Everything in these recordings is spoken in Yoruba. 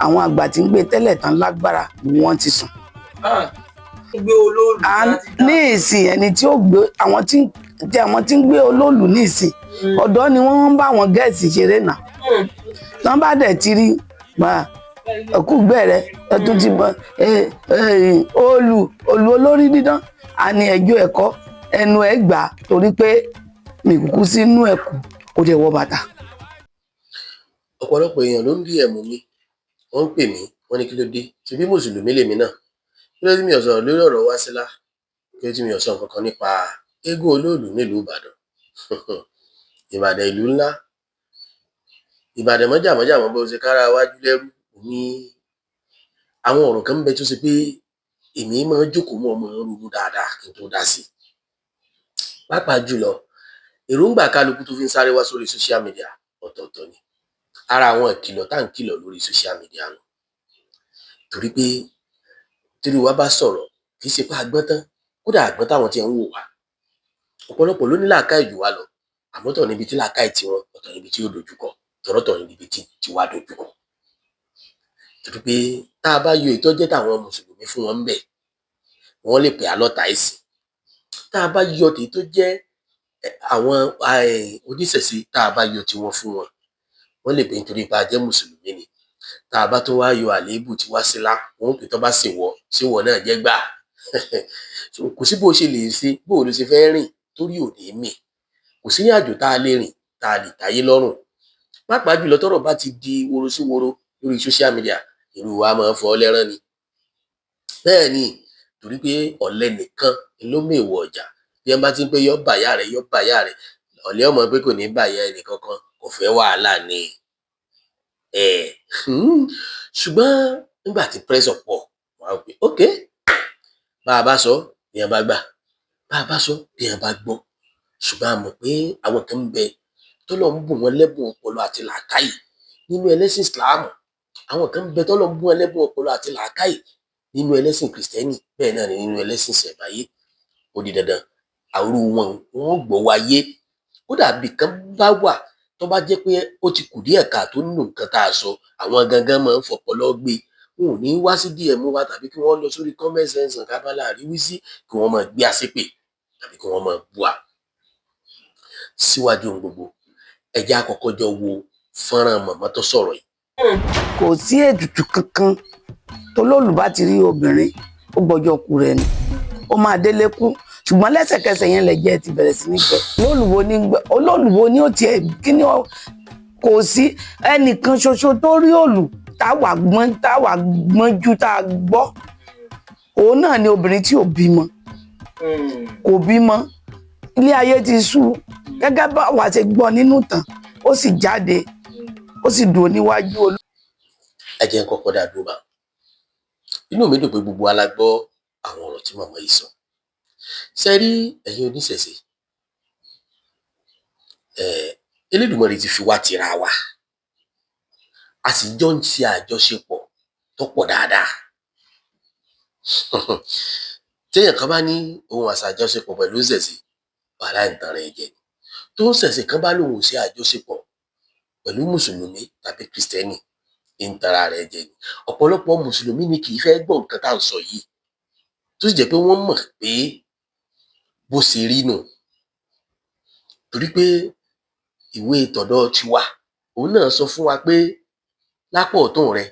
àwọn àgbà tí ń gbé tẹ́lẹ̀ tán lágbára wọ́n ti sùn. gbé olóòlù ní ìsìn ẹni tí ó gbé àwọn tí ń gbé olóòlù ní ìsìn ọ̀dọ́ ni wọ́n ń bá àwọn gẹ̀ẹ́sì ṣeré náà. tán bá dẹ̀ ti rí ẹkú gbẹ̀rẹ̀ ẹtún ti bọ olù olórí dídán àní ẹjọ́ ẹ̀kọ́ ẹnu ẹ̀ gbà torí pé mi kúkú sínú ẹ̀kú kò dẹ̀ wọ bàtà. ọ̀pọ̀lọpọ̀ èèyàn ló ń rí ẹ̀mú mi wọ́n ń pè mí wọ́n ní kí ló dé ṣe bí mùsùlùmí lèmi náà kí ló dé mi ò sọ̀rọ̀ lórí ọ̀rọ̀ Wásílà kí ló dé mi ò sọ nǹkan kan nípa eégún olóòlù nílùú Ìbàdàn. Ìbàdàn ìlú ńlá, Ìbàdàn mọ́jàmọ́jàmọ́ bó ṣe kára wájú lẹ́rú ní àwọn ọ̀rọ̀ kan ń bẹ tó ṣe pé èmi máa ń jókòó mọ́ ọmọ ronú dáadáa kí n tó dá sí i. Pàápàá jùlọ èròǹgbà kálukú tó fi ń sáré wá sórí social media ọ̀tọ̀ọ̀tọ̀ ni. Ara àwọn ìkìlọ̀ tá à ń kìlọ̀ lórí social media nù. Torí pé torí wa bá sọ̀rọ̀ kì í ṣe pé agbọ́n tán kódà àgbọ́n táwọn tí ń wò wá. Ọ̀pọ̀lọpọ̀ ló ní làákàyè jù wá lọ àmọ́ tọ̀ níbi tí làákàyè tiwọn ọ̀tọ̀ níbi tí ó dojúkọ tọ̀rọ̀tọ̀ níbi tí wá dojúkọ. Torí pé tá a bá yọ ìtọ́jẹ́ táwọn mùsùlùmí fún wọn ń bẹ̀ wọ́n lè pè á lọ́ta ẹ̀sìn. Tá a bá yọ tèyí tó jẹ́ àwọn oníṣẹ̀ṣe tá a bá yọ tiwọn fún wọn wọ́n lè pè nítorí pé a jẹ́ mùsùlùmí ni. Tá a bá tó wá yọ àléébù tí Wásílà wọn pè tó bá ṣèwọ náà jẹ́ gbà. Kò sí bó ṣe lè ṣe bó ló ṣe fẹ́ rìn torí ò ní mì. Kò sí àjò tá a lè rìn tá a lè táyé lọ́rùn. Pàápàá jùlọ tọ́rọ̀ bá ti di woro sí woro lórí social media irú wa máa ń fọ́ lẹ́rán ni. Bẹ́ẹ̀ ni torí pé ọ̀lẹ nìkan ló mèwọ̀ ọjà bí ẹ bá ti ń pé yọ bàyà rẹ̀ ọ̀lẹ ọmọ pé kò ní bàyà ẹnìkankan kò fẹ́ wàhálà ni. Ṣùgbọ́n nígbà tí pressure pọ̀ wọ́n á pè ok bá a bá sọ bí ẹ bá gbà bá a bá sọ bí ẹ bá gbọ́. Ṣùgbọ́n a mọ̀ pé àwọn kan ń bẹ tọ́lọ̀ ń bùn wọn lẹ́bùn ọpọlọ àti làákàyè nínú ẹlẹ́sìn Islam. Àwọn kan ń bẹ tọ́lọ̀ ń bùn wọn lẹ́bùn ọpọlọ àti làákàyè nínú ẹlẹ́sìn Kristẹni bẹ́ẹ̀ náà ni nínú ẹlẹ́sìn ìṣẹ̀báyé. Ó di dandan àrú wọn wọ́n gbọ́ wáyé. Kódà bí kan bá wà tó bá jẹ́ pé ó ti kù díẹ̀ ká tó nínú nǹkan tá a sọ àwọn gangan máa ń fọpọlọ gbé. Wọn ò ní wá sí DM wa tàbí kí wọ́n lọ sórí comment section kábàlà àríwísí kí wọ́n máa gbé àṣépè tàbí kí wọ́n máa bú wa. Síwájú ohun gbogbo ẹ jẹ́ á kọ́kọ́ jọ wo fọ́nrán màmá tó sọ̀rọ̀ yìí. Kò sí ètùtù kankan tó lólùbá ti rí obìnrin ó gbọ́jọ́ kú rẹ̀ ni ó máa délé kú ṣùgbọ́n lẹ́sẹ̀kẹsẹ̀ yẹn lẹ̀jẹ̀ ti bẹ̀rẹ̀ sí ní gbẹ. olólùwò ni ó tiẹ̀ kí ni kò sí ẹnìkan ṣoṣo tó rí òòlù táwa gbọ́njú tá a gbọ́ òun náà ni obìnrin tí ò bímọ kò bímọ ilé ayé ti sú gẹ́gẹ́ bá wa ṣe gbọ́ nínú ìtàn ó sì jáde ó sì dúró níwájú olú. Ẹ jẹ́ n kọ́kọ́ dá dúró bá inú mi dùn pé gbogbo wa la gbọ́ àwọn ọ̀rọ̀ tí màmá yìí sọ. Ṣé rí ẹ̀yin oníṣẹ̀ṣe Elédùmarè ti fi wá tira wa a sì jọ ń ṣe àjọṣepọ̀ tó pọ̀ dáadáa. Téèyàn kan bá ní òun àṣàjọṣepọ̀ pẹ̀lú ṣẹ̀ṣe wàhálà ìtàn rẹ̀ jẹ tó ń ṣẹ̀ṣe kan bá lòun ṣe àjọṣepọ̀ pẹ̀lú mùsùlùmí tàbí kristẹni ìtara rẹ̀ jẹ ni. Ọ̀pọ̀lọpọ̀ mùsùlùmí ni kì í fẹ́ gbọ́ nǹkan tá à ń sọ yìí tó sì jẹ́ pé wọ́n mọ̀ pé bó ṣe rí nù. Torí pé ìwé tọ̀dọ̀ tiwa òun náà sọ fún wa pé lápá ọ̀tún rẹ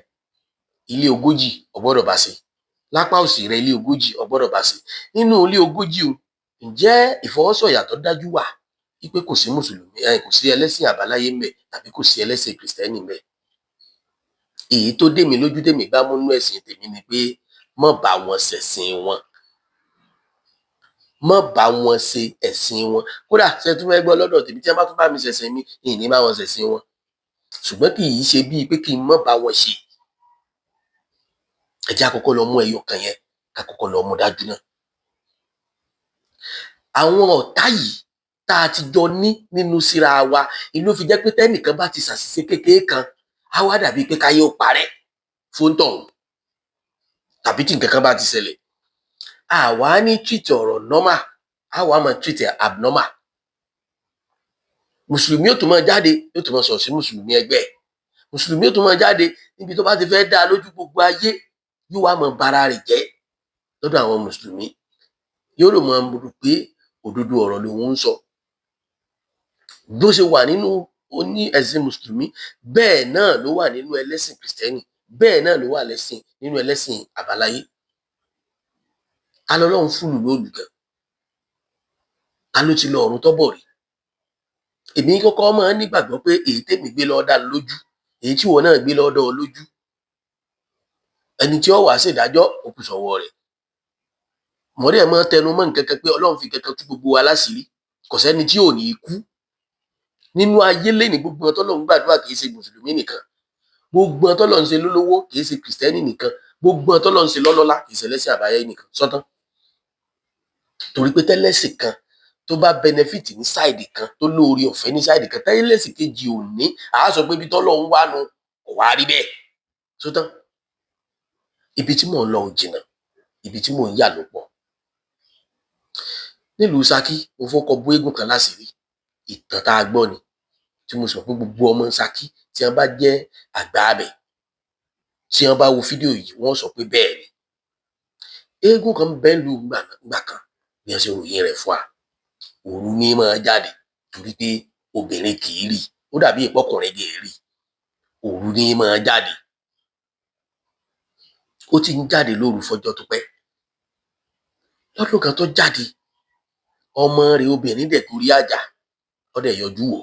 ilé 40 o gbọ́dọ̀ bá ṣe lápá òsì rẹ ilé 40 o gbọ́dọ̀ bá ṣe. Nínú ilé 40 o ǹjẹ́ ìfọwọ́sọ̀yà tó dájú wà wípé kò sí mùsùlùmí kò sí ẹlẹ́sìn àbáláyé ńbẹ tàbí kò sí ẹlẹ́sìn kristẹni ńbẹ. Èyí tó dé mi lójú tèmi bá múnú ẹ̀sìn tèmi ni pé má bá wọn ṣẹ̀sìn wọn má bá wọn ṣe ẹ̀sìn wọn. Kódà ṣe tún fẹ́ gbọ́ lọ́dọ̀ tèmi tí wọ́n bá tún bá mi ṣẹ̀sìn mi ìní bá wọn ṣẹ̀sìn wọn ṣùgbọ́n kì í ṣe bíi pé kí n má bá wọn ṣe. Ẹ jẹ́ á kọ́kọ́ lọ mú ẹyọ kan yẹn ká kọ́kọ́ lọ mú dájú náà. Àwọn ọ̀tá yìí tá a ti jọ ní nínú síra wa ìlú fi jẹ́ pé tẹ́nìkan bá ti ṣàṣìṣe kékeré kan á wá dàbí pé káyé ó parẹ́ fún tọ̀hún tàbí tí nǹkan kan bá ti ṣẹlẹ̀ àwa ní treat ọ̀rọ̀ normal àwa máa treat abnormal. Mùsùlùmí yóò tún máa jáde yóò tún máa sọ̀rọ̀ sí mùsùlùmí ẹgbẹ́ mùsùlùmí ó tún máa jáde níbi tó bá ti fẹ́ dá lójú gbogbo ayé yóò wá mọ bara rẹ̀ jẹ́ lọ́dọ̀ àwọn mùsùlùmí, yóò rò mọ rò pé òdodo ọ̀rọ̀ lòun ń sọ. Bó ṣe wà nínú oní ẹ̀sìn mùsùlùmí bẹ́ẹ̀ náà ló wà nínú ẹlẹ́sìn kìrìsìtẹ́nì, bẹ́ẹ̀ náà ló wà nínú ẹlẹ́sìn àbáláyé. Alọ́lọ́run fúlù lóòlù gan, aló ti lọ ọ̀run tọ́bọ̀ rí. Èmi kọ́kọ́ máa ń nígbàgbọ́ pé èyí tèmi gbé lọ́ọ́ dá lójú, èyí tí ìwọ náà gbé lọ́ọ́ dá ọ lójú, ẹni tí ó wàá ṣèdájọ́ ó kù sọ́wọ́ rẹ̀. Mọ̀ọ́dẹ̀ máa tẹnu mọ́ nǹkan kan pé Ọlọ́run fi kankan tú gbogbo wa láṣìírí, kò sẹ́ni tí ò ní kú nínú ayé lẹ́ni. Gbogbo ọ̀n tọ́lọ́run gbàdúrà kì í ṣe mùsùlùmí nìkan, gbogbo ọ̀n tọ́lọ́run ṣe lólówó kì í ṣe kìrìsìtẹ́nì nìkan, gbogbo ọ̀n tọ́lọ́run ṣe lọ́lọ́lá kì í ṣe ẹlẹ́sìn àbáyé nìkan. Sọ́tán. Torí pé tẹ́lẹ̀sìn kan tó bá benefit ní sáìdì kan tó lóore ọ̀fẹ́ ní sáìdì kan tẹ́lẹ̀sìn kejì ò ní, àá sọ pé ibi tọ́lọ́run wà nù kò wá rí bẹ́ẹ̀. Sọ́tán. Ibi tí mò ń lọ ò jìnnà, ibi tí mò ń yà ló pọ̀. Nílùú Ṣakí mo fọ́kọ bó eégún kan láṣìírí, ìtàn tá a gbọ́ ni, tí mo sọ pé gbogbo ọmọ Ṣakí tí wọ́n bá jẹ́ àgbà abẹ tí wọ́n bá wo fídíò yìí wọ́n sọ pé bẹ́ẹ̀ ni. Eégún kan bẹ́ẹ̀ lù gbà kan bí wọ́n ṣe ròyìn rẹ̀ fún wa. Òru ní máa jáde torí pé obìnrin kì í rí, ó dàbí ìpọkùnrin kì í rí. Òru ní máa jáde. Ó ti ń jáde lóru fọjọ́ tó pẹ́. Lọ́dún kan tó jáde, ọmọ rẹ̀ obìnrin dẹ̀ gorí àjà, ó dẹ̀ yọjú wò.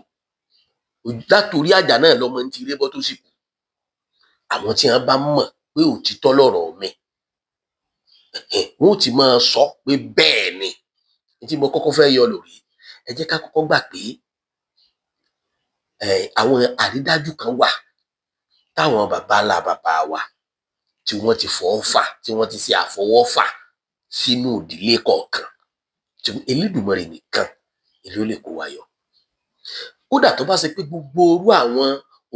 Látòrí àjà náà lọmọ ń ti rébọ́ tó sì kú. Àwọn tí wọ́n bá mọ̀ pé òtítọ́ lọ̀rọ̀ mi, wọ́n ò ti máa sọ pé bẹ́ẹ̀ ni. Tí mo kọ́kọ́ fẹ́ yọ lórí, ẹ jẹ́ ká kọ́kọ́ gbà pé àwọn àrídájú kan wà táwọn bàbá ńlá bàbá wa tí wọ́n ti fọwọ́ fà, tí wọ́n ti ṣe àfọwọ́fà sínú ìdílé kọ̀ọ̀kan. Elédùmarè nìkan ló lè kó wa yọ. Kódà tó bá ṣe pé gbogbo orú àwọn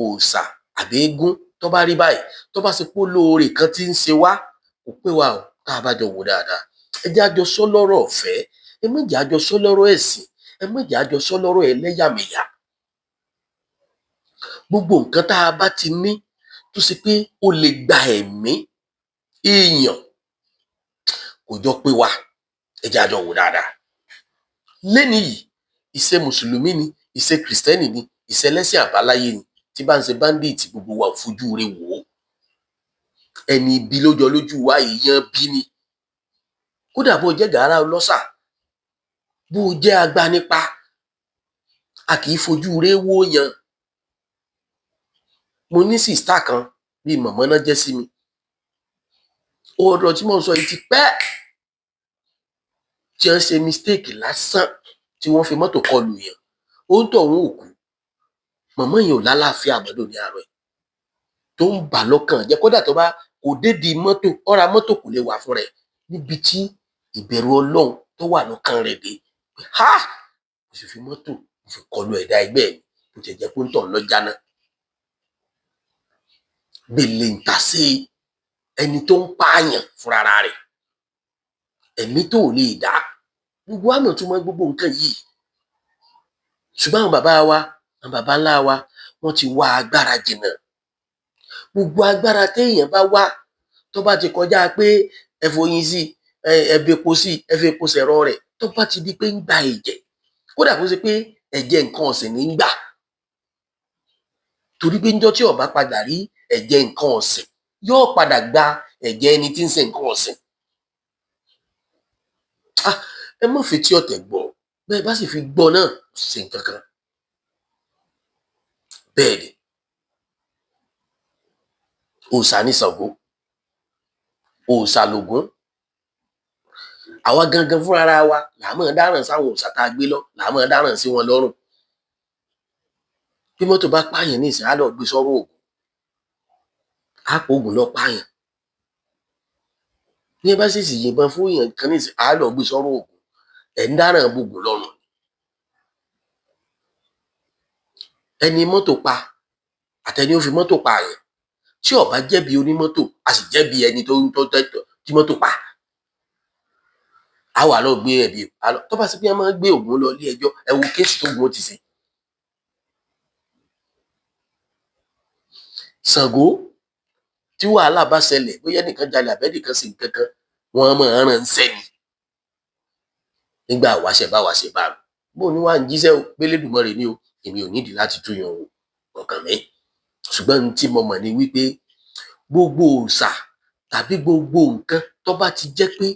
òòṣà àbí eégún tó bá rí báyìí, tó bá ṣe pé olóore kan tí ń ṣe wá, kò pé wa o, tá a bá jọ wò dáadáa. Ẹ jẹ́ àjọ sọ lọ́rọ̀ ọ̀fẹ́, ẹ má jẹ́ àjọ sọ lọ́rọ̀ ẹ̀sìn, ẹ má jẹ́ àjọ sọ lọ́rọ̀ ẹlẹ́yàmẹ̀yà. Gbogbo nǹkan tá a bá ti ní tó ṣe pé ó lè gba ẹ̀mí èèyàn kò jọ pé wa, ẹ jẹ́ àjọ wò dáadáa. Lẹ́ni yìí, ìṣe mùsùlùmí ni, ìṣe kìrìsìtẹ́nì ni, ìṣe ẹlẹ́sìn àbáláyé ni, tí bá ń ṣe báńdíìtì gbogbo wa ò fojú rẹ̀ wò ó. Ẹni ibi lójọ lójú wa èèyàn bí ni. Kódà bó jẹ́ gàárà ọlọ́ṣà, bó jẹ́ agbanipa, a kì í fojú rẹ̀ wò yàn. Mo ní sìstá kan bíi mọ̀mọ́ náà jẹ́ sí mi. Ọ̀rọ̀ tí mo ń sọ yìí ti pẹ́ tí wọ́n ṣe mistake lásán tí wọ́n fi mọ́tò kọlù yàn. Ó ń tọ̀ wọ́n òkú. Mọ̀mọ́ yẹn ò lálàáfíà àmọ́dò ní àárọ̀ ẹ̀ tó ń bà lọ́kàn jẹ́. Kódà tó bá kò dédi mọ́tò, ọ̀ra mọ́tò kò lè wà fún rẹ̀ níbi tí ìbẹ̀rù Ọlọ́run tó wà lọ́kàn rẹ̀ dé. Ha! Mo sì fi mọ́tò mo fi kọlù ẹ̀dá ẹgbẹ́ mi bó ti jẹ́ pé ń tọ̀ lọ́jà náà. Gbèlè ń ta sí ẹni tó ń pààyàn fúnra rẹ̀, ẹ̀mí tó lè dá. Gbogbo àmọ̀ tó mọ gbogbo nǹkan yìí. Ṣùgbọ́n àwọn bàbá wa, àwọn bàbá ńlá wa, wọ́n ti wá agbára jìnnà. Gbogbo agbára téèyàn bá wá tó bá ti kọjá pé ẹ foyin sí, ẹ bepo sí, ẹ fi epo sẹ̀rọ rẹ̀, tó bá ti di pé ń gba ẹ̀jẹ̀, kódà kó ṣe pé ẹ̀jẹ̀ nǹkan ọ̀sìn ní ń gbà. Torí pé níjọ́ tí ó bá padà rí ẹ̀jẹ̀ nǹkan ọ̀sìn, yóò padà gba ẹ̀jẹ̀ ẹni tí ń ṣe nǹkan ọ̀sìn. Ẹ má fi tí ọ̀tẹ̀ gbọ́, bẹ́ẹ̀ bá sì fi gbọ́ náà ṣe nǹkan kan. Bẹ́ẹ̀ ni, òòṣà ní Ṣàngó, òòṣà l'Ògún. Àwa gangan fúnra wa là á máa dáràn sáwọn òòṣà tá a gbé lọ, là á máa dáràn sí wọn lọ́rùn. Bí mọ́tò bá pààyàn ní ìsìn, á lọ gbé sọ́rọ̀ Ògún. Á pò Ògún lọ pààyàn. Bí ẹ bá sì yìnbọn fún èèyàn kan ní ìsìn, á lọ gbé sọ́rọ̀ Ògún. Ẹ̀ ń dáràn b'Ògún lọ́rùn. Ẹni mọ́tò pa àtẹni ó fi mọ́tò pa àyàn, tí ó bá jẹ̀bi onímọ́tò, a sì jẹ̀bi ẹni tí mọ́tò pa. A wà lọ gbé ẹ̀bi, tó bá sì pé ẹ máa gbé Ògún lọ ilé ẹjọ́, ẹ wo kéèsì tó Ògún ti ṣe. Ṣàngó tí wàhálà bá ṣẹlẹ̀ bóyá ẹnìkan jalè àbẹ́nìkan sí nǹkan kan wọ́n máa ń ránṣẹ́ ni nígbà wáṣẹ bá wáṣẹ bá rò bó ní wàá ń jíṣẹ́ o pélédùmarè ni o èmi ò nídìí láti túyàn o ọkàn mi ṣùgbọ́n ní tí mo mọ̀ ni wípé gbogbo òòṣà tàbí gbogbo nǹkan tó bá ti jẹ́ pé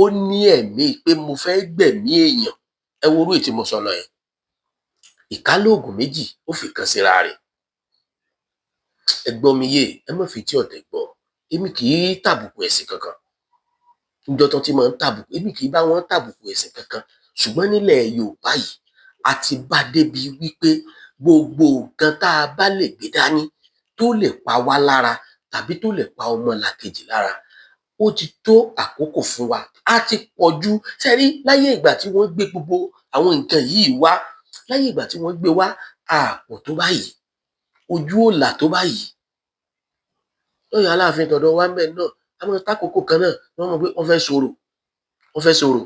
ó ní ẹ̀mí pé mo fẹ́ gbẹ̀mí èèyàn ẹ wo orú ètí mo sọ lọ yẹn ìkálóògùn méjì ó fi kan síra rẹ̀ ẹ gbọ́ mi yé ẹ má fi tí ọ̀tẹ̀ gbọ́ èmi kì í tàbùkù ẹ̀sìn kankan níjọ́ tó ti máa ń tàbùkù èmi kì í bá wọn tàbùkù ẹ̀sìn kankan ṣùgbọ́n nílẹ̀ Yorùbá yìí a ti bá débi wípé gbogbo nǹkan tá a bá lè gbé dání tó lè pa wá lára tàbí tó lè pa ọmọlàkejì lára ó ti tó àkókò fún wa a ti pọ̀ jù sẹ́rí láyé ìgbà tí wọ́n gbé gbogbo àwọn nǹkan yìí wá láyé ìgbà tí wọ́n gbé wá àpò tó báyìí ojú òòlà tó báyìí lọ́yọ̀ Aláàfin tọ̀dọ̀ wa ń bẹ̀ náà àwọn tákòókò kan náà wọ́n mọ̀ pé wọ́n fẹ́ sọ̀rọ̀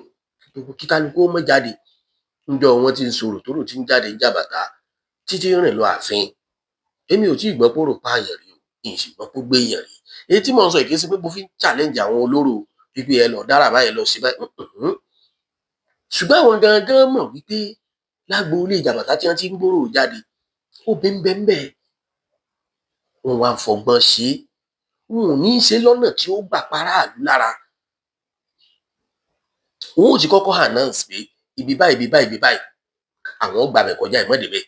kí kálukú ó mọ̀ jáde níjọ́ wọn ti ń sọ̀rọ̀ tó rò tí ń jáde ń jàbàtà títí rìn lọ ààfin èmi ò tí ì gbọ́ pé ó rò pààyàn rí o ìyìn sì gbọ́ pé ó gbé èèyàn rí èyí tí mò ń sọ ìkéṣe pé mo fi ń challenge àwọn olóró wípé ẹ lọ dára báyìí lọ sí báyìí ṣùgbọ́n àwọn gangan mọ̀ wípé lágbo ilé ìjàbàtà tí wọ́n ti ń gbòòrò jáde ó bẹ́ẹ̀ wọn wá fọgbọ́n ṣe é wọn ò ní í ṣe lọ́nà tí ó gbà paráàlú lára wọn ò ti kọ́kọ́ announce pé ibi báyìí àwọn gbàbẹ̀ kọjá ìmọ̀débẹ̀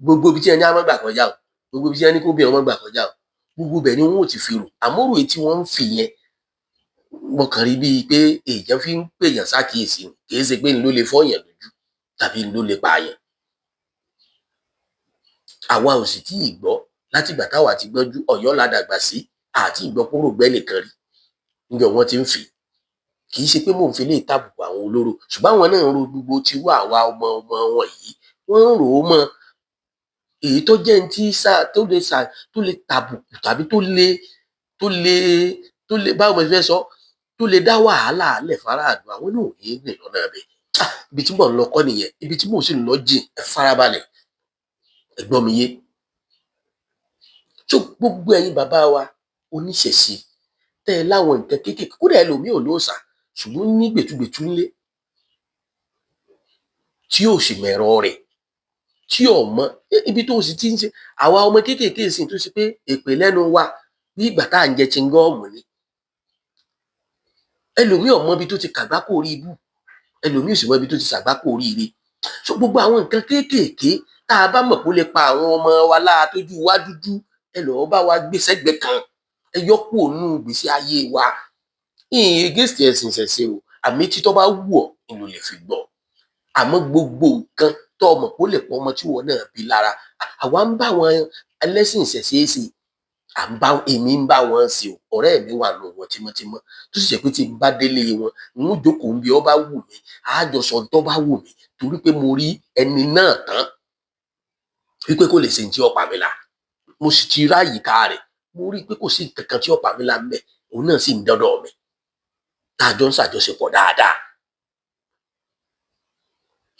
gbogbo ibi tí ẹni á mọ́ gbà kọjá o gbogbo ibi tí ẹni kó bí ọmọ gbà kọjá o gbogbo bẹ̀ ni wọn ò ti fi rò àmọ́rò tí wọ́n ń fi yẹn mo kàn rí bíi pé èèyàn fi ń pèèyàn sákìyèsí ni kì í ṣe pé ní ló lè fọyàn lójú tàbí ní ló lè pààyàn àwa ò sì tí ì gbọ́ láti ìgbà táwa ti gbọ́njú Ọ̀yọ́ la dàgbà sí àti ìgbọ́kúrò gbẹ́nìkan rí níjọ wọn ti ń fi kì í ṣe pé mò ń fi lè tàbùkù àwọn olóró ṣùgbọ́n àwọn náà ń ro gbogbo tí wà wá ọmọ wọn yìí wọ́n ń rò ó mọ́ èyí tó jẹ́ ní tí tó lè tàbùkù tàbí tó lè báwo mo fẹ́ sọ tó lè dá wàhálà alẹ̀ faraàlú àwọn náà ò ní rìn lọ́nà abẹ ibi tí mò ń lọ kọ́ nìyẹn ibi tí mò ń sì lọ jìn ẹ farabalẹ̀ ẹ gbọ́ mi yé tó gbogbo ẹ̀yin bàbá wa oníṣẹ̀ṣe tẹ́ ẹ láwọn nǹkan kéékèèké kódà ẹlòmíì ò lóòṣà ṣùgbọ́n ní gbètúgbètú ńlé tí ò sì mẹ̀rọ rẹ̀ tí ò mọ ibi tó sì ti ń ṣe àwa ọmọ kéékèèké sì tó ṣe pé èpè lẹ́nu wa bí ìgbà tá à ń jẹ chingọ́ọ̀mù ni ẹlòmíì ò mọ ibi tó ti kàgbákò orí ibú ẹlòmíì ò sì mọ ibi tó ti ṣàgbákò oríire so gbogbo àwọn nǹkan kéékèèké tá a bá mọ̀ kó lè pa àwọn ọmọ wa lára tójú wa dúdú ẹ lọ́ọ́ bá wa gbé sẹ́gbẹ̀ẹ́ kan ẹ yọ kúrò nínú ìgbésí ayé wa ìyìn against ẹ̀sìn ṣẹ̀ṣẹ̀ o àmì títọ́ bá wù ọ́ ìlú lè fi gbọ́ àmọ́ gbogbo nǹkan tó ọmọ kó lè pọ̀ ọmọ tí wọn náà bí lára àwa ń bá wọn ẹlẹ́sìn ìṣẹ̀ṣẹ̀ ṣe èmi ń bá wọn ṣe o ọ̀rẹ́ mi wà lọ wọn tímọ́tímọ́ tó sì jẹ́ pé tí n bá délé wọn n ó jókòó bí ọ bá wù mí àjọsọ tó bá wù mí torí pé mo rí ẹni náà tán wípé kò lè ṣe ní tí ọ̀pá mi la mo sì ti ráyìíká rẹ̀ mo rí i pé kò sí nǹkan kan tí ọ̀pá mi la ń bẹ̀ òun náà sì ń dọ́dọ̀ mi tá a jọ ń ṣàjọṣepọ̀ dáadáa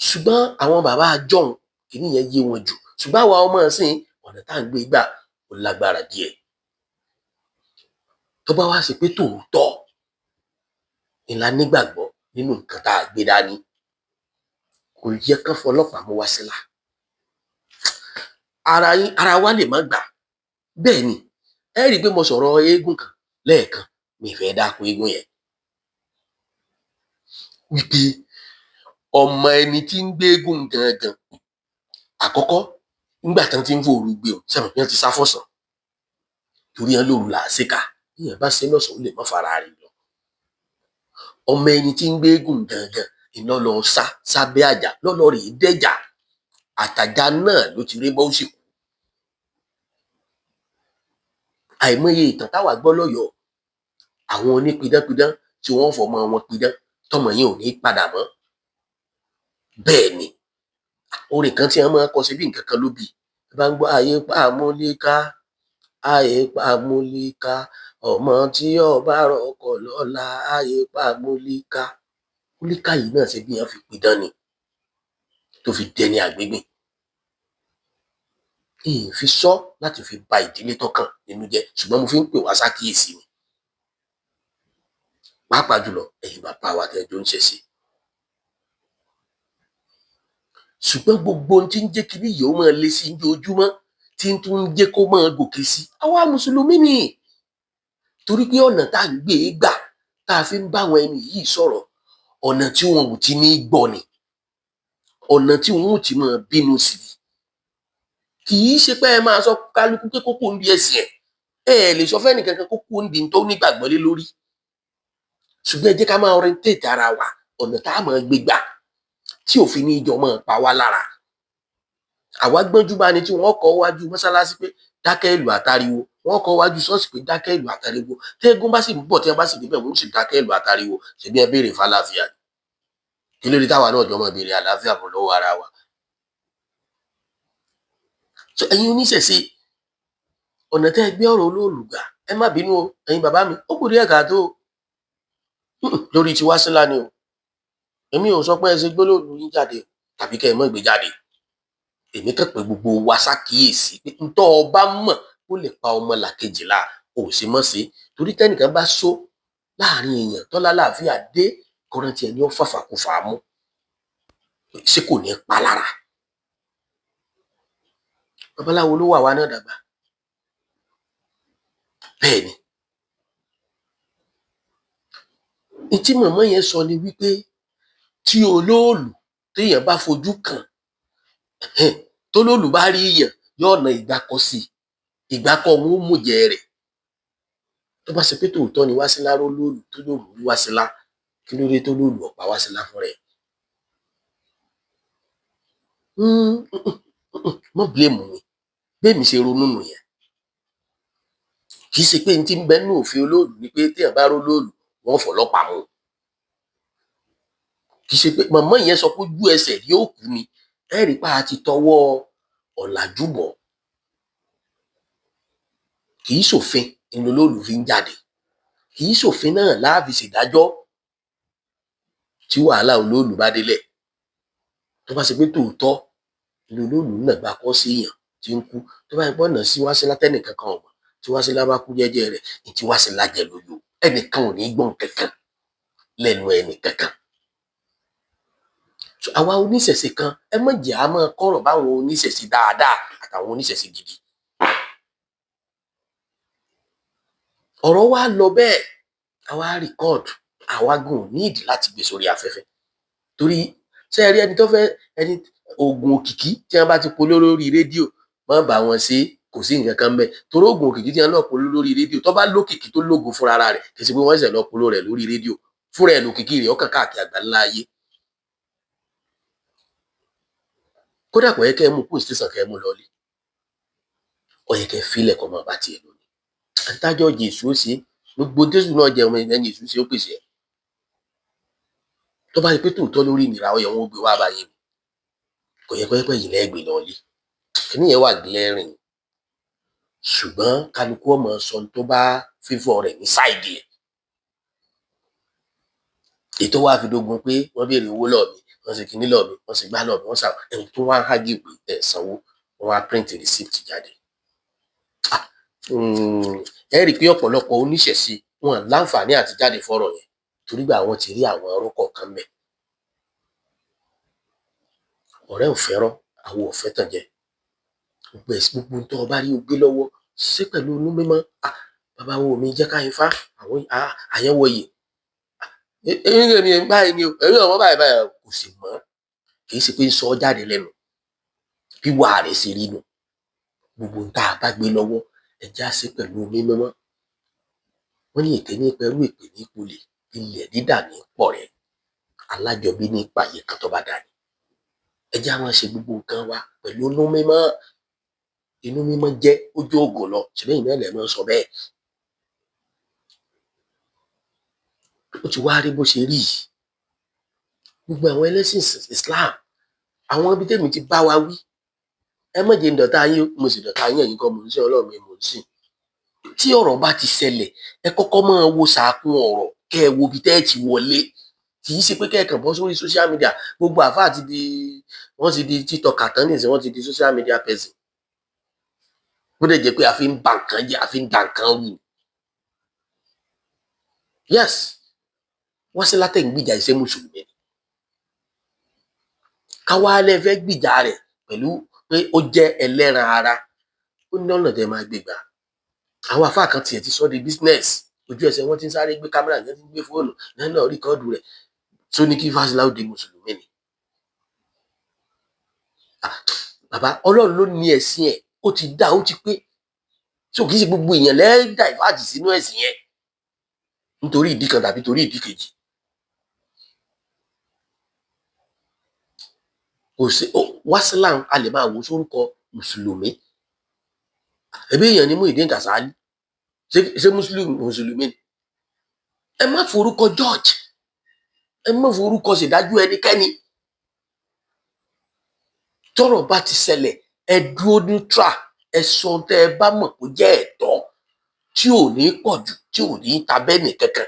ṣùgbọ́n àwọn bàbá àjọhùn kìíní yẹn yé wọn jù ṣùgbọ́n àwa ọmọ ẹ̀sìn ọ̀nà tá à ń gbé gbà ó lágbára díẹ̀ tó bá wá ṣe pé tòótọ́ ìlà nígbàgbọ́ nínú nǹkan tá a gbé dání kò yẹ kán fọlọ́pàá mú wá sílá ara wa lè má gbà bẹ́ẹ̀ ni ẹ rí i pé mo sọ̀rọ̀ eégún kan lẹ́ẹ̀kan mi fẹ́ dákun eégún yẹn wípé ọmọ ẹni tí ń gbé eégún gangan àkọ́kọ́ nígbà tán ti ń fòru gbé o sẹ́wọ̀n bí wọ́n ti sá fọ̀sán torí wọn lòrù làásìkà ìyẹn bá ṣe lọ́sàn ó lè má fara rìn lọ ọmọ ẹni tí ń gbé eégún gangan iná lọ sábẹ́ àjà lọ́lọ́ rèé dẹ́jà àtàjà náà ló ti rí bọ́ ó sì kú àìmọye ìtàn táwa gbọ́ lọ́yọ̀ọ́ àwọn onípidánpidán tí wọ́n fọmọ wọn pidán tọmọ yẹn ò ní padà mọ́ bẹ́ẹ̀ ni orin kan tí wọ́n máa kọ sí bí nǹkan kan ló bí ẹ bá ń gbọ́ ayé pàmòlíkà ọmọ tí ọba rọkọ̀ lọ́la ayé pàmòlíkà múlíkà yìí náà ṣe bí wọ́n fi pidán ni tó fi dẹni àgbégbìn èyí fi sọ láti fi ba ìdílé tọkàn nínú jẹ́, ṣùgbọ́n mo fi ń pè wá sákìyèsí ni, pàápàá jùlọ ẹ̀yin bàbá wa tẹ́ jọ ń ṣẹ̀ṣe. ṣùgbọ́n gbogbo ohun tí ń jẹ́ kí ní yìí ó máa lé sí ojoojúmọ́, tí ń tún jẹ́ kó máa gòkè sí, àwa mùsùlùmí ni, torí pé ọ̀nà tá à ń gbé e gbà tá a fi ń bá àwọn ẹni yìí sọ̀rọ̀, ọ̀nà tí wọn ò ti ní gbọ́ ni, ọ̀nà tí wọn ò ti máa bínú sí ni. kì í ṣe pé ẹ máa sọ kálukú pé kókó ń di ẹ̀sìn ẹ̀ lè sọ fẹ́ni kankan kókó ń di tó nígbàgbọ́ lé lórí, ṣùgbọ́n ẹ jẹ́ ká máa orientate ara wa ọ̀nà tá a máa gbé gbà tí òfin ní ìjọ máa pa wá lára. àwa gbọ́njú bá ní tí wọ́n kọ́ wájú mọ́sálásí pé dákẹ́ ìlú àtàriwo, wọ́n kọ́ wájú ṣọ́ọ̀ṣì pé dákẹ́ ìlú àtàriwo, tẹ́gùn bá sì ń bọ̀ tí wọ́n bá sì débẹ̀ wọ́n sì dákẹ́ ìlú àtàriwo, ṣebí ẹ béèrè fàlàáfíà ni. kí ló dé táwa náà jọ máa béèrè àlàáfíà bọ̀ lọ́wọ́ ara wa. ẹ̀yin oníṣẹ̀ṣe, ọ̀nà tẹ́ ẹ gbé ọ̀rọ̀ olóòlù gbà, ẹ má bínú o ẹ̀yin bàbá mi, ó kù díẹ̀ káàtó lórí tiwa sílá ni o. èmi ò sọ pé ẹ ṣe gbólóòlù yín jáde tàbí kẹ́ ẹ mọ́ gbé jáde. èmi kàn pé gbogbo wa ṣàkíyèsí pé ntọ́ ọba mọ̀ ó lè pa ọmọ làkejì la ò sì mọ̀ sí, torí tẹ́nìkan bá sọ láàrin èèyàn tọ́lá láàfíà dé kọ́rántì ẹni ó fàfàkùfà mú, ṣé kò ní pa lára. babaláwo ló wà wá náà dàgbà bẹ́ẹ̀ ni. ìtí mọ̀mọ́ yẹn sọ ni wípé tí olóòlù téèyàn bá fojú kàn tó lóòlù bá rí èèyàn yóò na ìgbàkọ sí ìgbàkọ wọn ó mùjẹ rẹ̀. tó bá ṣe pé tòótọ́ ni Wásílà ró lóòlù tó lóòlù rí Wásílà, kí ló dé tó lóòlù ọ̀pá Wásílà fún rẹ̀. mọ́ bílẹ̀mù mi bẹ́ẹ̀ mi ṣe ronú nù yẹn. kì í ṣe pé n ti ń bẹ nínú òfin olóòlù ni pé téèyàn bá ró lóòlù wọn fọlọ́pàá mú. kì í ṣe pé mọ̀mọ́ yẹn sọ pé ojú ẹsẹ̀ yóò kú ni, ẹ rí pa àti tọwọ́ ọ̀làjú bọ̀. kì í ṣòfin inú olóòlù fi ń jáde, kì í ṣòfin náà láàfin ṣèdájọ́ tí wàhálà olóòlù bá délẹ̀. tó bá ṣe pé tòótọ́ inú olóòlù náà gbà kọ́ sí èèyàn tí ń kú, tó bá yẹ pé ọ̀nà sí Wásílà tẹ́nìkan kan ọ̀mọ̀ tí Wásílà bá kú jẹ́jẹ́ rẹ̀ ní tí Wásílà jẹ lójú, ẹnìkan ò ní gbọ́n kankan lẹ́nu ẹnì kankan. àwa oníṣẹ̀ṣe kan ẹ má jẹ́ á máa kọ́rọ̀ báwọn oníṣẹ̀ṣe dáadáa àtàwọn oníṣẹ̀ṣe gidi. ọ̀rọ̀ wa lọ bẹ́ẹ̀, àwa rìkọ́ọ̀dù, àwa gùn ní ìdí láti gbé sórí afẹ́fẹ́, torí ṣé ẹ rí ẹni tó fẹ́ ẹni oògùn òkìkí tí wọ́n bá ti polówó lórí rédíò má bá wọn ṣe, kò sí nǹkan kan bẹ́ẹ̀, torí oògùn òkìkí tí wọ́n lọ polówó lórí rédíò tó bá lókìkí tó lógo fúnra rẹ̀ kì í ṣe pé wọ́n ṣẹ̀ lọ polówó rẹ̀ lórí rédíò, fúnra ẹ̀ lókìkí rẹ̀ ọkàn káàkiri àgbáńlá ayé. kódà kò yẹ kẹ́ ẹ mú post tẹ̀sán kẹ́ ẹ mú lọlé, ó yẹ kẹ́ ẹ fílẹ̀ kọ́ máa bá tiẹ̀ lónìí. àtàjọ́ Jésù ó ṣe gbogbo Jésù náà jẹun ẹni Jésù ṣe ó pèsè ẹ̀. tó bá yẹ pé tòótọ́ lórí ìnira ó yẹ wọn ó gbé wá báyìí, kò yẹ pé yìí lẹ́gbẹ̀ẹ́ lọlé. kìíní yẹn wà glaring, ṣùgbọ́n kálukú ọmọ sọ tó bá fífọ́ rẹ̀ ní sáìdì ẹ̀. ètò wa fi dógun pé wọ́n béèrè owó lọ́ọ̀ mi, wọ́n ṣe kinní lọ́ọ̀ mi, wọ́n ṣe gbá lọ́ọ̀ mi, wọ́n ṣàwọn ẹ̀hún tó wá ń hági pé ẹ̀ sanwó, wọ́n wá print receipt jáde. ẹ rí i pé ọ̀pọ̀lọpọ̀ oníṣẹ̀ṣe wọn láǹfààní àti jáde fọ́rọ̀ yẹn torí gbà wọ́n ti rí àwọn orúkọ kan mẹ́. ọ̀rẹ́ ò fẹ́ràn àwọn ò fẹ́ tàn jẹ, gbogbo tó o bá rí o gbé lọ́wọ́ ṣé pẹ̀lú inú mímọ́. bàbá wo mi jẹ́ káyín fá àwọn àyẹ̀wò yìí èmi báyìí ni o èmi ọmọ báyìí kò sì mọ́, kì í ṣe pé ń sọ ọ́ jáde lẹ́nu bí wàá rẹ̀ ṣe rí nu. gbogbo tá a bá gbé lọ́wọ́ ẹja ṣe pẹ̀lú mímọ́. wọ́n ní èké ní pẹ̀lú èpè ní ìpolè, ilẹ̀ dídà ní pọ̀ rẹ̀, alájọbí ní pààyè kan tó bá dà ní. ẹja máa ṣe gbogbo nǹkan wa pẹ̀lú inú mímọ́. inú mímọ́ jẹ́ ojú ògùn lọ, ṣùgbọ́n ìná ilẹ̀ máa ń sọ bẹ́ẹ̀. ó ti wá rí bó ṣe rí yìí. gbogbo àwọn ẹlẹ́sìn Islam, àwọn ibi tẹ́mi ti bá wa wí, ẹ má jẹ́ ń dọ̀tá yín, mo sì dọ̀tá yín, ẹ̀yin kan mò ń sìn Ọlọ́run mi mò ń sìn. tí ọ̀rọ̀ bá ti ṣẹlẹ̀ ẹ kọ́kọ́ máa wo sàákún ọ̀rọ̀ kẹ́ ẹ wo ibi tẹ́ ẹ ti wọlé, kì í ṣe pé kẹ́ ẹ kàn bọ́ sórí social media. gbogbo àfáà ti di wọ́n ti di TikTok àtàn nìsín, wọ́n ti di social media person. bó dẹ̀ jẹ́ pé a fi ń ba nǹkan jẹ́, a fi ń da nǹkan rú. Yes, Wasila tẹ̀ ń gbìjà iṣẹ́ mùsùlùmí. Káwá lẹ fẹ́ gbìjà rẹ̀ pẹ̀lú pé ó jẹ́ ẹlẹ́ran ara, ó ní ọ̀nà tẹ́ máa gbé gbà. Àwọn àfáà kan tiẹ̀ ti sọ di business, ojú ẹsẹ̀ wọ́n ti ń sáré gbé kámẹ́rà, yẹn ti ń gbé fóònù, yẹn náà rìkọ́ọ̀dù rẹ̀ tó ní kí Wasila ó di mùsùlùmí ni. Bàbá Ọlọ́run ló ní ẹ̀sìn ẹ̀, ó ti dá, ó ti pé. So kì í ṣe gbogbo èèyàn lẹ́ẹ̀dá ìfáàjì sínú ẹ̀sìn yẹn nítorí ìdí kan tàbí torí ìdí kejì. Wasila a lè máa wo sórúkọ mùsùlùmí. Ẹbí èèyàn ni Muyideen Kasali, ṣé mùsùlùmí ni? Ẹ má forúkọ George, ẹ má forúkọ ṣèdájú ẹnikẹ́ni. Tọ́rọ̀ bá ti ṣẹlẹ̀, ẹ dúró neutral, ẹ sọ tẹ́ ẹ bá mọ̀ kó jẹ́ ẹ̀tọ́ tí ò ní pọ̀ jù, tí ò ní tabẹ́nì kankan.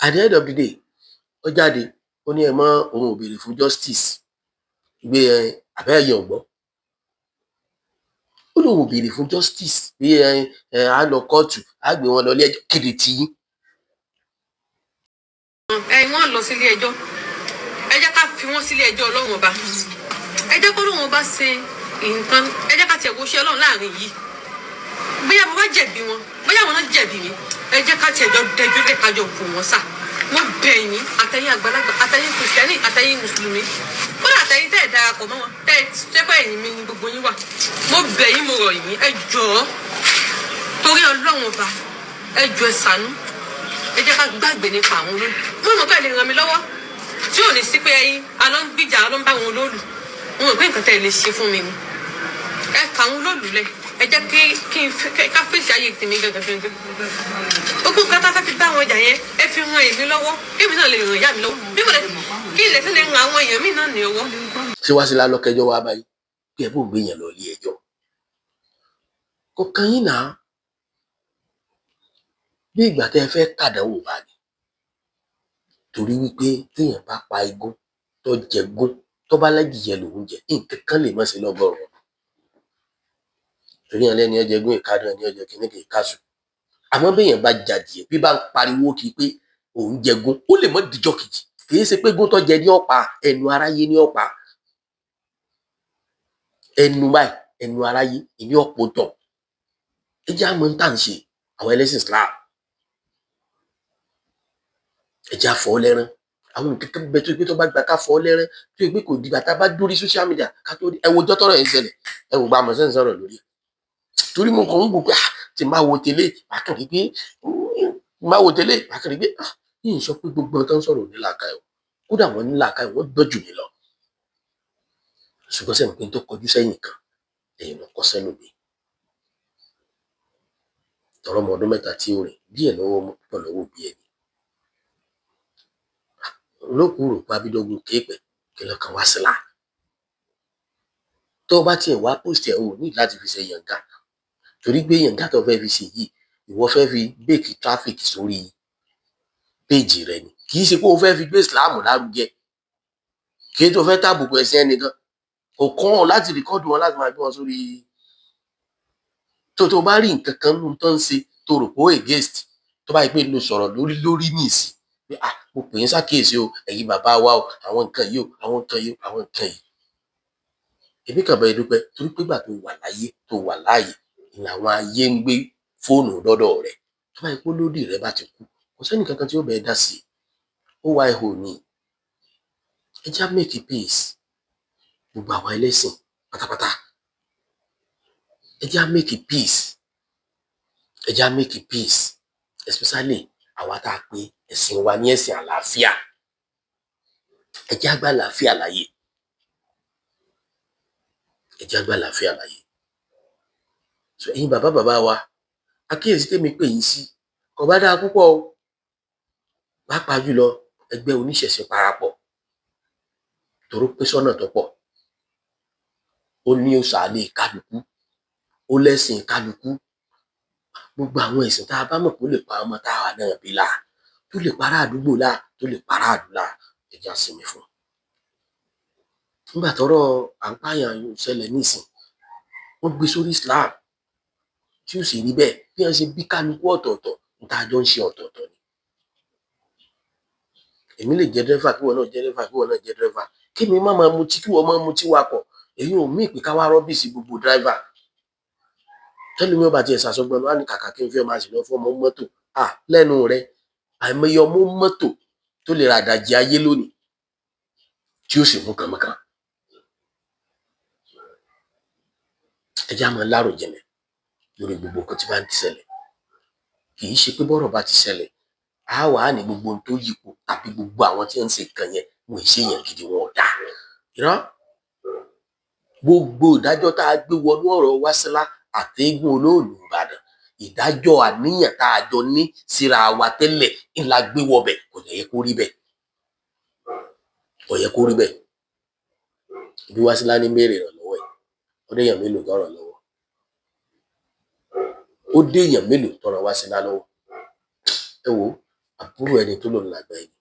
At the end of the day, ó jáde, ó ní ẹ mọ òun ò béèrè fún justice, gbé àbẹ́ ẹ̀yẹ ọ̀gbọ́n. Ó lóun ò béèrè fún justice, bí a lọ kóòtù, a gbé wọn lọ ilé ẹjọ́, kéde tí yín. Wọ́n lọ sílé ẹjọ́, ẹ jẹ́ ká fi wọ́n sílé ẹjọ́ Ọlọ́run ọba, ẹ jẹ́ kó Ọlọ́run ọba ṣe nǹkan, ẹ jẹ́ ká tiẹ̀ wo ṣe Ọlọ́run láàrin yìí. Bóyá mo bá jẹ̀bi wọn, bóyá wọn náà jẹ̀bi mi, ẹ jẹ́ ká tiẹ̀ jọ dẹjú dé kájọ kù wọn sá. Mo bẹ̀ yín, àtẹ̀yin àgbàlagbà, àtẹ̀yin kìrìsìtẹ́nì, àtẹ̀yin mùsùlùmí, kódà àtẹ̀yin tẹ́ ẹ̀ darapọ̀ mọ́ wọn, tẹ́ ẹ ṣẹ́pẹ́ ẹ̀yìn mi ni gbogbo yín wà. Mo bẹ̀ yín, mo rọ̀ yín, ẹ jọ̀ọ́ torí Ọlọ́run ọba, ẹ jọ̀ọ́ ẹ ṣàánú, ẹ jẹ́ ká gbàgbé nípa àwọn olólù. Mo mọ̀ pé ẹ lè ràn mí lọ́wọ́ tí ò ní sí pé ẹ̀yin alọ́ ń gbìjà, alọ́ ń bá àwọn olólù. Mo mọ̀ pé nǹkan tẹ́ ẹ lè ṣe fún mi ni. Ẹ kà àwọn olólù lẹ̀, ẹ jẹ́ ká fèsì ayé tèmi gangan. Gbogbo nǹkan tá a fẹ́ fi bá àwọn ọjà yẹn, ẹ fi ran èmi lọ́wọ́, èmi náà lè ràn ìyá mi lọ́wọ́. Bí mo lè kí ilẹ̀ tó lè ran àwọn èèyàn mi náà ní ọwọ́. Ṣé Wasila lọ́kẹjọ́ wá báyìí bí ẹ bó gbé yẹn lọ ilé ẹjọ́? Kò kan yín náà. Bí ìgbà tẹ́ ẹ fẹ́ kàdánwò bá ní. Torí wípé téèyàn bá pa igún tó jẹ gún tó bá lájìyẹ lòún jẹ, nǹkan kan lè má ṣe lọ́gọ́rùn-ún. Torí yẹn lẹ́ni ọjọ́ gún ìkádùn ẹni ọjọ́ kìíní kì í kásù. Àmọ́ béèyàn bá jàdìyẹ, bí bá ń pariwo kí pé òun jẹ gún, ó lè mọ́ dijọ́ kejì. Kì í ṣe pé gún tó jẹ ní ọ̀pá, ẹnu aráyé ní ọ̀pá. Ẹnu báyìí, ẹnu aráyé ní ọ̀pọ̀ tọ̀. Ẹ jẹ́ àmọ́ ń tà ń ṣe àwọn ẹlẹ́sìn Islam. Ẹ jẹ́ àfọ́ lẹ́rán. Àwọn nǹkan kan bẹ tó yẹ pé tó bá gba ká fọ́ lẹ́rán, tó yẹ pé kò dìgbà tá a bá dórí social media ká tó rí. Ẹ wo ọjọ́ tọ́rọ̀ yẹn ṣẹlẹ̀, ẹ wò gba àmọ̀ sẹ́yìn sọ̀rọ̀ lórí ẹ̀. Torí mo kàn ń wò pé tí n bá wo tẹ́lẹ̀ bákan rí pé yìí ń sọ pé gbogbo ọ̀tọ̀ ń sọ̀rọ̀ ní làákàyè, kódà wọ́n ní làákàyè, wọ́n gbọ́ jù mí lọ. Ṣùgbọ́n sẹ́yìn pé tó kọjú sẹ́yìn kan ẹ̀yìn lọ kọ́ sẹ́lòmíì. Tọrọ ọmọ ọdún 3 tí ó rìn díẹ̀ lọ́wọ́ ọmọ púpọ̀ lọ́wọ́ bí ẹni. Olókùúrò pa Abídọ́gún kéèpẹ̀ kí lọ́kàn Wasila. Tó bá tiẹ̀ wá post ẹ̀ o ní láti fi ṣe yànga, torí pé yànga tó fẹ́ fi ṣe yìí, ìwọ fẹ́ fi bake traffic sórí péèjì rẹ ni. Kì í ṣe pé o fẹ́ fi gbé Islam lárugẹ, kì í tó fẹ́ tàbùkù ẹ̀sìn ẹnìkan. Kò kàn ọ́ láti rìkọ́dù wọn láti máa gbé wọn sórí. Tó bá rí nǹkan kan nínú tó ń ṣe tó rò pé ó against, tó bá yẹ pé lo sọ̀rọ̀ lórí nìsí pé mo pè é ṣàkíyèsí o, ẹ̀yin bàbá wa o, àwọn nǹkan yìí o, àwọn nǹkan yìí o, àwọn nǹkan yìí. Èmi kàn bá ẹ dúpẹ́ torí pé ìgbà tó wà láyé tó wà láàyè ni àwọn ayé ń gbé fóònù lọ́dọ̀ rẹ̀. Tó bá yẹ pé lódì rẹ bá ti kú, kò sẹ́ni kankan tí ó bẹ̀ẹ́ dá sí i. Ó wá ihò ní. Ẹ já make peace. Gbogbo àwọn ẹlẹ́sìn pátápátá. Ẹ já make peace. Ẹ já make peace. Especially àwa tá a pé ẹ̀sìn wa ní ẹ̀sìn àlàáfíà. Ẹ já gbà àlàáfíà láyé. Ẹ já gbà àlàáfíà láyé. So ẹ̀yin bàbá wa, àkíyèsí tèmi pè yín sí kò bá dáa púpọ̀ o. Pàápàá jùlọ ẹgbẹ́ oníṣẹ̀ṣe parapọ̀ toró pín sọ́nà tó pọ̀. Ó ní òṣàlẹ̀ kálukú, ó lẹ́sìn kálukú. Gbogbo àwọn ẹ̀sìn tá a bá mọ̀ pé ó lè pa ọmọ táwa náà bí là, tó lè para àdúgbò là, tó lè para àdúgbò là, ẹ já sinmi fún. Nígbà tọ́rọ̀ à ń pààyàn ṣẹlẹ̀ nísìn, wọ́n gbé sórí Islam tí ó sì rí bẹ́ẹ̀ bí wọ́n ṣe bí kálukú ọ̀tọ̀ọ̀tọ̀ níta jọ ń ṣe ọ̀tọ̀ọ̀tọ̀ ni. Èmi lè jẹ́ dírẹ́fà kí wọ́n náà jẹ́ dírẹ́fà kí wọ́n náà jẹ́ dírẹ́fà kí mi má máa mutí kí wọ́n máa mutí wakọ̀ èyí ò mí ìpè ká wá rọ́bìsì gbogbo dírẹ́fà. Tẹ́lẹ̀ mi ò bá tiẹ̀ ṣàṣọgbọ́n lọ́wọ́ ní kàkà kí n fẹ́ máa sì lọ fún ọmọ mọ́tò lẹ́nu rẹ̀ àìmọye ọmọ mọ́tò tó lè ra àdàjì ayé lónìí tí ó sì mú kànmọ́kàn. Ẹ jẹ́ á máa láròjinlẹ̀ lórí gbogbo nǹkan tí bá ń ṣẹlẹ̀. Kì í ṣe pé bọ́rọ̀ bá ti ṣẹlẹ̀ á wà á ní gbogbo ohun tó yípo tàbí gbogbo àwọn tí ń ṣe nǹkan yẹn wọn ì ṣe èèyàn gidi wọn ò dáa. Irọ́ gbogbo ìdájọ́ tá a gbé wọnú ọ̀rọ̀ Wasila àtẹ̀gùn Olóòlù Ìbàdàn ìdájọ́ àníyàn tá a jọ ní síra wa tẹ́lẹ̀ ńlá gbé wọbẹ̀ kò yẹ kó rí bẹ́ẹ̀. Kò yẹ kó rí bẹ́ẹ̀. Ibi Wasila ní mẹ́rẹ̀ ràn lọ́wọ́ ẹ̀ ó dé èèyàn mélòó tọrọ lọ́wọ́ ó dé èèyàn mélòó tọrọ Wasila lọ́wọ́. Ẹ wo àbúrò ẹni tó lòun làgbà ẹni